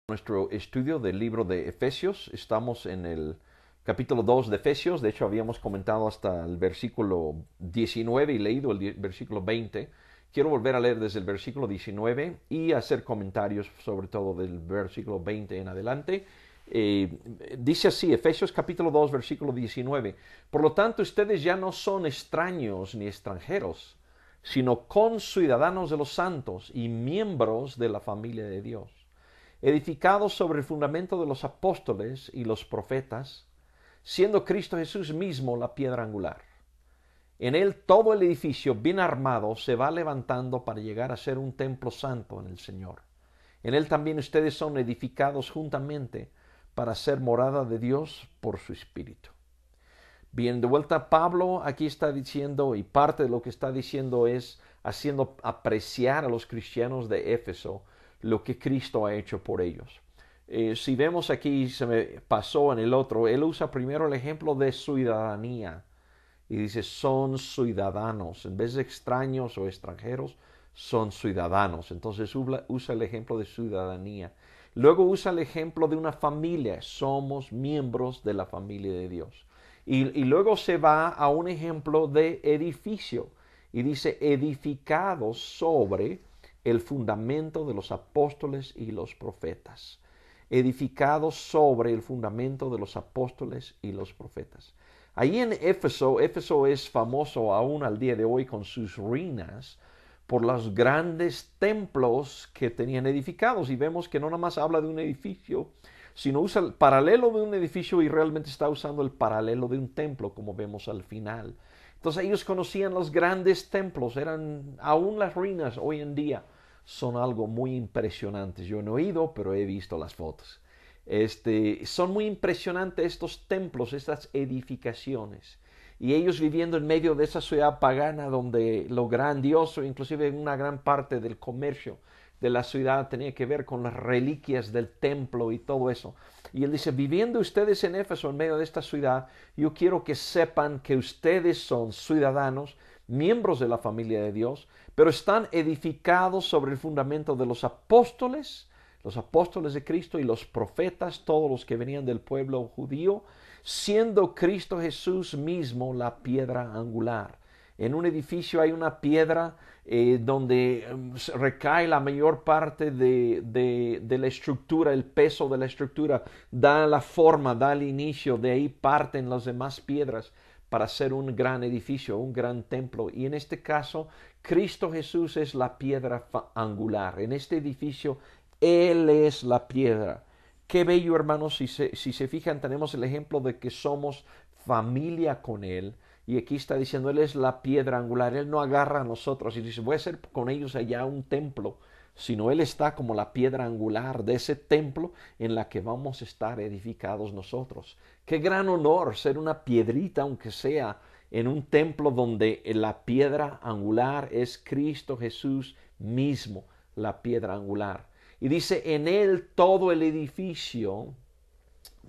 Nuestro estudio del libro de Efesios. Estamos en el capítulo 2 de Efesios. De hecho, habíamos comentado hasta el versículo 19 y leído el versículo 20. Quiero volver a leer desde el versículo 19 y hacer comentarios sobre todo del versículo 20 en adelante. Dice así, Efesios capítulo 2, versículo 19. Por lo tanto, ustedes ya no son extraños ni extranjeros, sino conciudadanos de los santos y miembros de la familia de Dios, edificados sobre el fundamento de los apóstoles y los profetas, siendo Cristo Jesús mismo la piedra angular. En él todo el edificio bien armado se va levantando para llegar a ser un templo santo en el Señor. En él también ustedes son edificados juntamente para ser morada de Dios por su Espíritu. Bien, de vuelta Pablo aquí está diciendo, y parte de lo que está diciendo es haciendo apreciar a los cristianos de Éfeso lo que Cristo ha hecho por ellos. Si vemos aquí, se me pasó en el otro, él usa primero el ejemplo de ciudadanía y dice son ciudadanos, en vez de extraños o extranjeros, son ciudadanos. Entonces usa el ejemplo de ciudadanía. Luego usa el ejemplo de una familia, somos miembros de la familia de Dios. Y luego se va a un ejemplo de edificio y dice edificados sobre el fundamento de los apóstoles y los profetas. Edificados sobre el fundamento de los apóstoles y los profetas. Ahí en Éfeso, Éfeso es famoso aún al día de hoy con sus ruinas por los grandes templos que tenían edificados. Y vemos que no nada más habla de un edificio, sino usa el paralelo de un edificio y realmente está usando el paralelo de un templo, como vemos al final. Entonces ellos conocían los grandes templos, eran aún las ruinas hoy en día son algo muy impresionantes. Yo no he ido, pero he visto las fotos. Son muy impresionantes estos templos, estas edificaciones. Y ellos viviendo en medio de esa ciudad pagana donde lo grandioso, inclusive una gran parte del comercio de la ciudad tenía que ver con las reliquias del templo y todo eso. Y él dice, viviendo ustedes en Éfeso, en medio de esta ciudad, yo quiero que sepan que ustedes son ciudadanos, miembros de la familia de Dios, pero están edificados sobre el fundamento de los apóstoles de Cristo y los profetas, todos los que venían del pueblo judío, siendo Cristo Jesús mismo la piedra angular. En un edificio hay una piedra donde recae la mayor parte de la estructura, el peso de la estructura, da la forma, da el inicio, de ahí parten las demás piedras para hacer un gran edificio, un gran templo. Y en este caso, Cristo Jesús es la piedra angular. En este edificio, Él es la piedra. Qué bello, hermanos, si se fijan, tenemos el ejemplo de que somos familia con Él. Y aquí está diciendo, Él es la piedra angular. Él no agarra a nosotros y dice, voy a hacer con ellos allá un templo, sino Él está como la piedra angular de ese templo en la que vamos a estar edificados nosotros. Qué gran honor ser una piedrita, aunque sea en un templo donde la piedra angular es Cristo Jesús mismo, la piedra angular. Y dice, en Él todo el edificio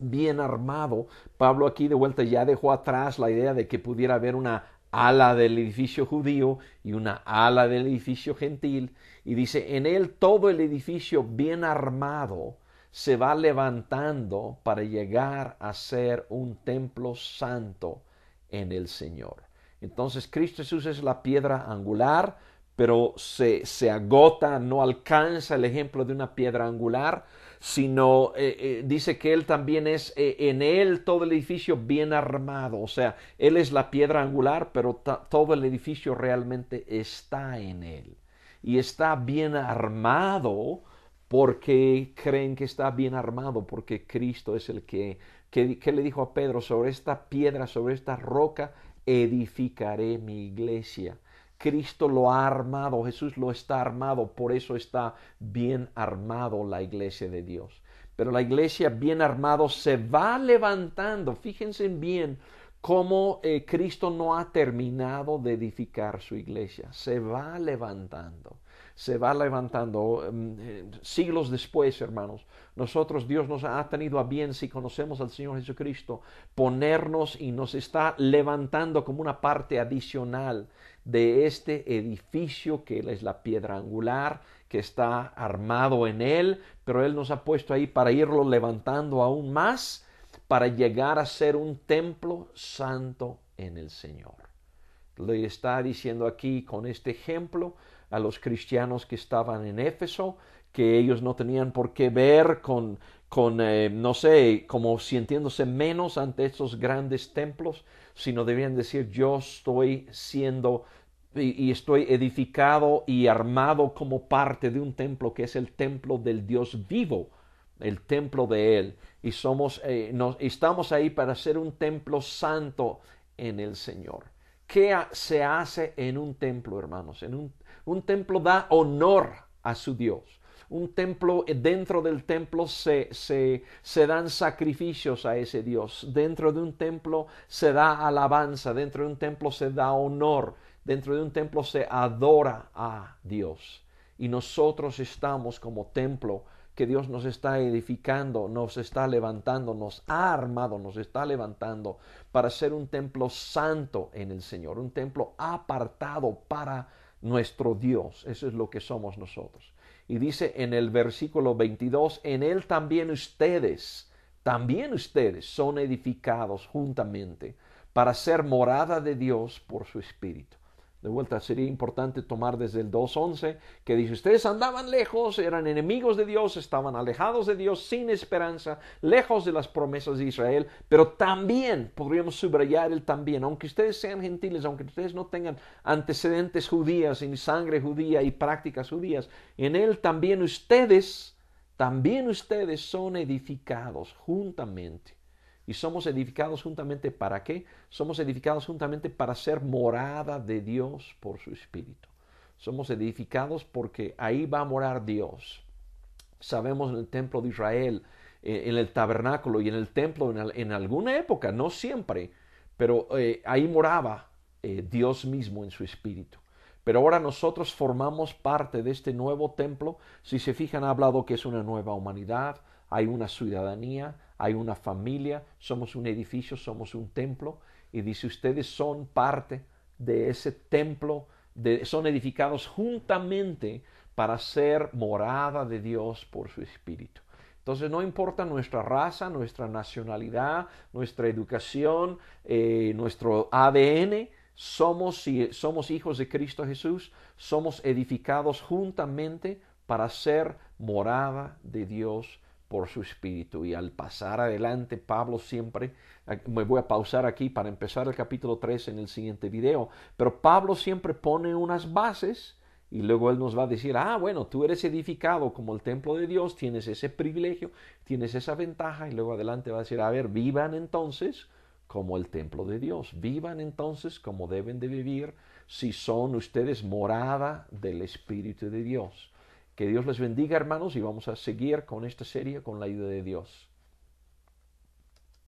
bien armado. Pablo aquí de vuelta ya dejó atrás la idea de que pudiera haber una ala del edificio judío y una ala del edificio gentil, y dice, en él todo el edificio bien armado se va levantando para llegar a ser un templo santo en el Señor. Entonces Cristo Jesús es la piedra angular, pero se agota, no alcanza el ejemplo de una piedra angular, sino dice que Él también es, en Él todo el edificio bien armado. O sea, Él es la piedra angular, pero todo el edificio realmente está en Él. Y está bien armado porque creen que está bien armado, porque Cristo es el que le dijo a Pedro, sobre esta piedra, sobre esta roca, edificaré mi iglesia. Cristo lo ha armado, Jesús lo está armado, por eso está bien armado la iglesia de Dios. Pero la iglesia bien armado se va levantando. Fíjense bien cómo Cristo no ha terminado de edificar su iglesia. Se va levantando. Se va levantando siglos después, hermanos. Nosotros, Dios nos ha tenido a bien, si conocemos al Señor Jesucristo, ponernos y nos está levantando como una parte adicional de este edificio que Él es la piedra angular, que está armado en Él, pero Él nos ha puesto ahí para irlo levantando aún más, para llegar a ser un templo santo en el Señor. Le está diciendo aquí con este ejemplo a los cristianos que estaban en Éfeso, que ellos no tenían por qué ver no sé, como sintiéndose menos ante estos grandes templos, sino debían decir, yo estoy siendo y estoy edificado y armado como parte de un templo que es el templo del Dios vivo, el templo de Él. Y estamos ahí para ser un templo santo en el Señor. ¿Qué se hace en un templo, hermanos? Un templo da honor a su Dios. Un templo, dentro del templo se dan sacrificios a ese Dios. Dentro de un templo se da alabanza. Dentro de un templo se da honor. Dentro de un templo se adora a Dios. Y nosotros estamos como templo que Dios nos está edificando, nos está levantando, nos ha armado, nos está levantando para ser un templo santo en el Señor, un templo apartado para nuestro Dios. Eso es lo que somos nosotros. Y dice en el versículo 22, en Él también ustedes son edificados juntamente para ser morada de Dios por su Espíritu. De vuelta, sería importante tomar desde el 2.11, que dice, ustedes andaban lejos, eran enemigos de Dios, estaban alejados de Dios, sin esperanza, lejos de las promesas de Israel, pero también, podríamos subrayar el también, aunque ustedes sean gentiles, aunque ustedes no tengan antecedentes judías, ni sangre judía y prácticas judías, en Él también ustedes son edificados juntamente. Y somos edificados juntamente ¿para qué? Somos edificados juntamente para ser morada de Dios por su Espíritu. Somos edificados porque ahí va a morar Dios. Sabemos en el templo de Israel, en el tabernáculo y en el templo en alguna época, no siempre, pero ahí moraba Dios mismo en su Espíritu. Pero ahora nosotros formamos parte de este nuevo templo. Si se fijan, ha hablado que es una nueva humanidad, hay una ciudadanía, hay una familia, somos un edificio, somos un templo. Y dice, ustedes son parte de ese templo, son edificados juntamente para ser morada de Dios por su Espíritu. Entonces no importa nuestra raza, nuestra nacionalidad, nuestra educación, nuestro ADN, somos hijos de Cristo Jesús, somos edificados juntamente para ser morada de Dios por su Espíritu. Y al pasar adelante, Pablo siempre, me voy a pausar aquí para empezar el capítulo 3 en el siguiente video, pero Pablo siempre pone unas bases y luego él nos va a decir, bueno, tú eres edificado como el templo de Dios, tienes ese privilegio, tienes esa ventaja, y luego adelante va a decir, vivan entonces como el templo de Dios, vivan entonces como deben de vivir si son ustedes morada del Espíritu de Dios. Que Dios les bendiga, hermanos, y vamos a seguir con esta serie con la ayuda de Dios.